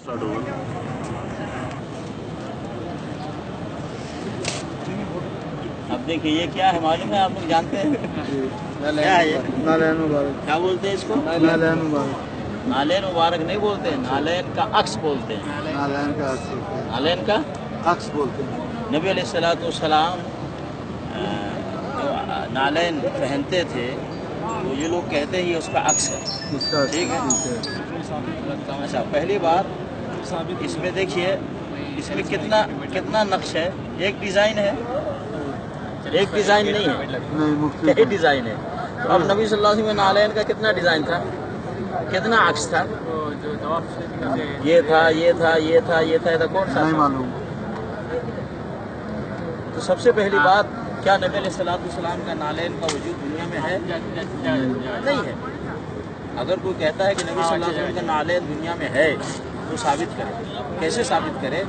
अब देखिए ये क्या है मालूम है, आप लोग जानते हैं क्या है ये? नालैन मुबारक। क्या बोलते हैं इसको? नालैन मुबारक। नालैन मुबारक नहीं बोलते हैं, नालैन का अक्स बोलते हैं। नालैन का अक्स बोलते हैं। नालैन का अक्स बोलते हैं। नबी अलैहिस्सलाम जो नालैन पहनते थे तो ये लोग कहते हैं ये उसका अक्स है। इसका ठीक है। अच्छा, पहली बार इसमें देखिए इसमें कितना नक्श है, एक डिज़ाइन है, एक डिज़ाइन नहीं है, नहीं मुख्तलिफ एक डिज़ाइन है। तो अब नबी सल्लल्लाहु अलैहि वसल्लम में नालैन का कितना डिज़ाइन था, कितना अक्स था? ये था, ये था, ये था, ये था, ये कौन सा नहीं था? मालूम। तो सबसे पहली बात, क्या नबी अलैहिस्सलाम का नालैन का वजूद दुनिया में है? नहीं है। अगर कोई कहता है कि नबी सल्लल्लाहु अलैहि वसल्लम का नालैन दुनिया में है तो साबित करे। कैसे साबित करे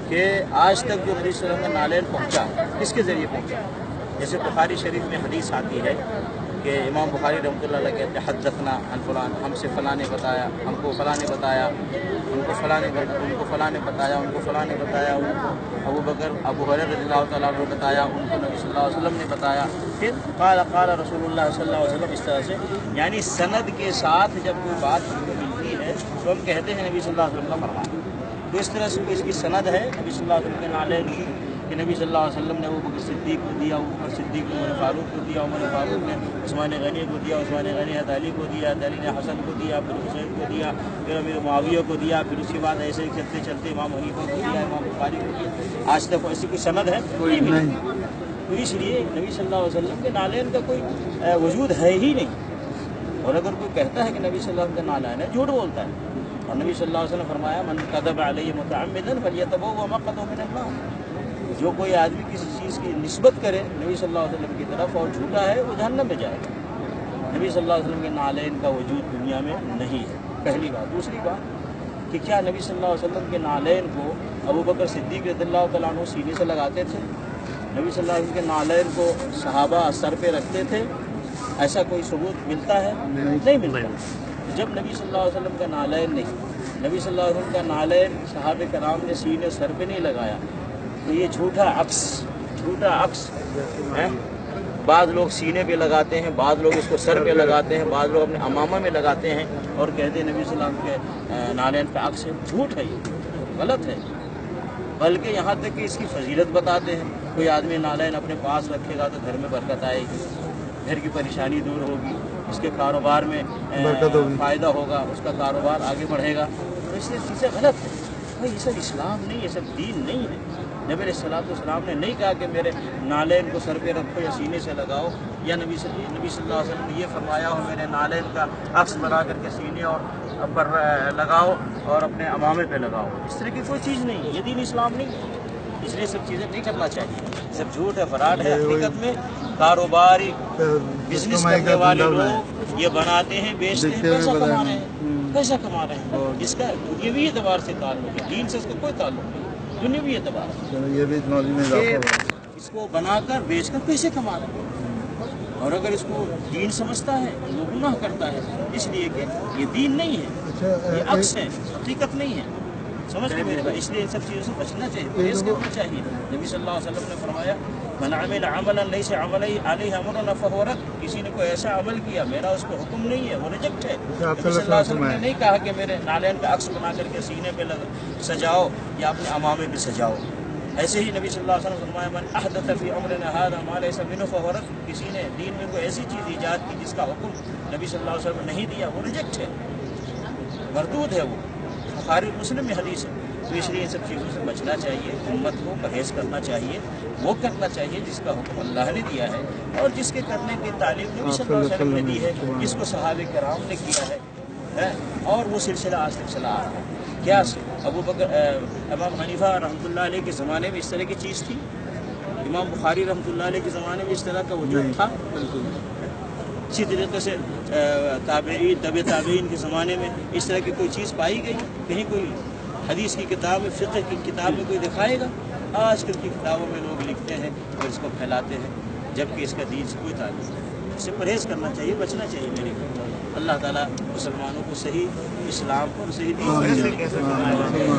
कि आज तक जो नबी सल्लल्लाहु अलैहि वसल्लम का नालैन पहुंचा किसके ज़रिए पहुंचा? जैसे बुखारी शरीफ में हदीस आती है कि इमाम बुखारी रहमतुल्लाह अलैह कहते हैं हद्दसना अन फलान, हमसे फ़लाँ ने बताया, हमको फ़लाँ ने बताया, उनको फ़लाँ ने बताया, उनको फ़लाँ ने बताया, उनको फ़लाँ ने बताया, उनको अबू हुरैरा रज़ियल्लाहु तआला अन्हु ने बताया, उनको नबी सल्लल्लाहु अलैहि वसल्लम ने बताया, फिर क़ाल रसूलुल्लाह सल्लल्लाहु अलैहि वसल्लम, इस तरह से यानी सनद के साथ जब कोई बात हमको मिलती है तो हम कहते हैं नबी सल्लल्लाहु अलैहि वसल्लम का फरमान। तो इस तरह से इसकी सनद है नबी सल्लल्लाहु अलैहि वसल्लम के नालैन की कि नबी सल्लल्लाहु अलैहि वसल्लम ने अबू बकर सिद्दीक़ को दिया, अबू बकर सिद्दीक़ ने उमर फारूक को दिया, उमर फारूक ने उस्मान गनी को दिया, उस्मान गनी ने अली को दिया, अली ने हसन को दिया, फिर हुसैन को दिया, फिर अमीर मुआविया को दिया, फिर उसके बाद ऐसे ही चलते चलते इमाम हनीफा को दिया, इमाम बुखारी को दिया। आज तक ऐसी कोई सनद है नहीं। तो इसलिए नबी सल्लल्लाहु अलैहि वसल्लम के नालैन का कोई वजूद है ही नहीं। और अगर कोई कहता है कि नबी सल्लल्लाहु अलैहि वसल्लम का नालैन है, झूठ बोलता है। और नबी सल्लल्लाहु अलैहि वसल्लम फरमाया मन कज़ब अलैहि मुतअम्मिदन फलियतबव्वअ मक़अदहु मिनन नार। जो कोई आदमी किसी चीज़ की निस्बत करे नबी सल्लल्लाहु अलैहि वसल्लम की तरफ और झूठा है वो जहन्नम में जाएगा। नबी सल्लल्लाहु अलैहि वसल्लम के नालैन का वजूद दुनिया में नहीं है, पहली बात। दूसरी बात कि क्या नबी सल्लल्लाहु अलैहि वसल्लम के नालैन को अबू बकर सिद्दीक़ रज़ियल्लाहु तआला अन्हु सीने से लगाते थे? नबी सल्लल्लाहु अलैहि वसल्लम के नालैन को सहाबा सर पे रखते थे? ऐसा कोई सबूत मिलता है? नहीं मिलता। जब नबी सल्लल्लाहु अलैहि वसल्लम का नालैन नहीं, नबी सल्लल्लाहु अलैहि वसल्लम का नालैन सहाबे कराम ने सीने सर पे नहीं लगाया तो ये झूठा अक्स है। बाद लोग सीने पे लगाते हैं, बाद लोग इसको सर पे लगाते हैं, बाद लोग अपने अमामा में लगाते हैं और कहते हैं नबी सल्लल्लाहु अलैहि वसल्लम के नालैन पे अक्स है। झूठ है, ये गलत है। बल्कि यहाँ तक कि इसकी फजीलत बताते हैं। कोई आदमी नालैन अपने पास रखेगा तो घर में बरकत आएगी, घर की परेशानी दूर होगी, उसके कारोबार में फ़ायदा होगा, उसका कारोबार आगे बढ़ेगा। तो इसलिए चीज़ें गलत है भाई, ये सब इस्लाम नहीं, ये सब दीन नहीं है। नबी अलैहिस्सलातु वस्सलाम ने नहीं कहा कि मेरे नालैन को सर पे रखो या सीने से लगाओ, या नबी सल्लल्लाहु अलैहि वसल्लम ने ये फरमाया हो मेरे नालैन का अक्स बना करके सीने और पर लगाओ और अपने अमामे पे लगाओ। इस तरह की कोई चीज़ नहीं, ये दीन इस्लाम नहीं है। इसलिए सब चीज़ें नहीं करना चाहिए, सब झूठ है, फराड है। हकीकत में कारोबारी बिजनेस करने वाले लोग ये बनाते हैं, बेचते हैं, पैसा कमा रहे हैं, पैसा कमा रहे हैं। इसका दुनियावी एतबार से ताल्लुक है, दीन से इसका कोई ताल्लुक नहीं, दुनियावी एतबार से इसको बनाकर बेचकर पैसे कमा रहे हैं। और अगर इसको दीन समझता है तो वो गुनाह करता है, इसलिए कि ये दीन नहीं है, ये अक्स है, हकीकत नहीं है। समझ के मेरे भाई, इसलिए इन सब चीज़ों से बचना चाहिए, परहेज़ करना चाहिए। नबी सल्लल्लाहु अलैहि वसल्लम ने फरमाया मन अमिल अमलन लैसा अलैहि अमरुना फहुव रद्द। किसी ने कोई ऐसा अमल किया मेरा उस पर हुक्म नहीं है, वो रिजेक्ट है। नबी सल्लल्लाहु अलैहि वसल्लम ने नहीं कहा कि मेरे नालैन का अक्स बना करके सीने पे सजाओ या अपने अमामे पे सजाओ। ऐसे ही नबी सल्लल्लाहु अलैहि वसल्लम फरमाया मन अहदथ फी अमरिना हाज़ा मा लैसा मिन्हु फहुव रद्द। किसी ने दीन में कोई ऐसी चीज़ ईजाद की जिसका हुक्म नबी सल्लल्लाहु अलैहि वसल्लम ने नहीं दिया, वो रिजेक्ट है, मरदूद है, वो बुखारी मुस्लिम में हदीस है। तो इसलिए इन सब चीज़ों से बचना चाहिए, उम्मत को परहेज़ करना चाहिए, वो करना चाहिए जिसका हुक्म अल्लाह ने दिया है और जिसके करने की तालीम नबी सल्लल्लाहु अलैहि वसल्लम ने दी है, जिसको सहाबे किराम ने किया है और वो सिलसिला आज तक चला आ रहा है। क्या अबू बकर इमाम हनीफा रहमतुल्लाह अलैह के ज़माने में इस तरह की चीज़ थी? इमाम बुखारी रहमतुल्लाह अलैह के ज़माने में इस तरह का वजूद था? बिल्कुल। इसी तरीके से ताबईन के ज़माने में इस तरह की कोई चीज़ पाई गई? कहीं कोई हदीस की किताब में, फ़िक़्ह की किताब में कोई दिखाएगा? आजकल की किताबों में लोग लिखते हैं और इसको फैलाते हैं, जबकि इसका दीन से कोई ताल्लुक़ नहीं। इससे परहेज़ करना चाहिए, बचना चाहिए मेरे को। اللہ تعالیٰ مسلمانوں کو صحیح اسلام اور صحیح دین پر چلنے کی توفیق عطا فرمائے۔